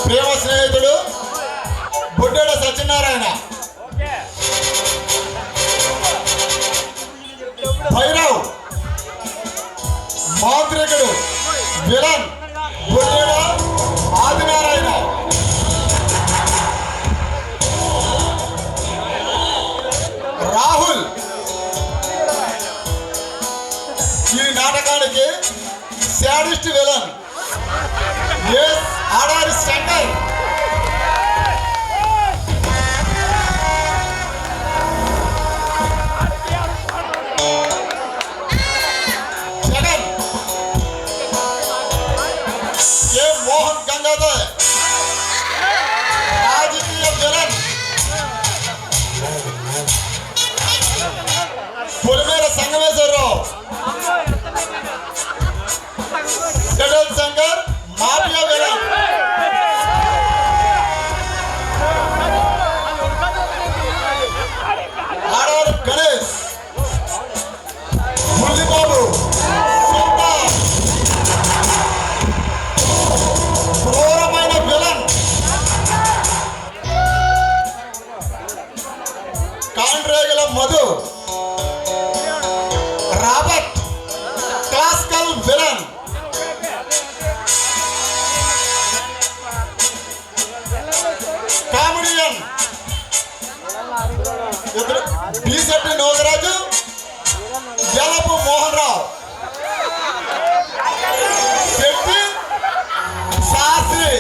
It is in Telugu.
ప్రేమ స్నేహితుడు బుడ్డేడ సత్యనారాయణ, భైరవ్ మాంత్రికుడు విలన్ బుడ్డేడ ఆదినారాయణ, రాహుల్ ఈ నాటకానికి శాడిస్ట్ విలన్ ఆడారి శంకర్, జగన్ కె మోహన్ గంగాధర్ రాజకీయ villain, Polimera Sangameswararao Jagan Shankar mafia villain, Adaru Ganesh Muralibabu క్రూరమైన villain, Kandregula Madhu Robert classical villain, comedian Beesetti Nogaraju, Jalapu Mohan Rao, Shetti Sastry,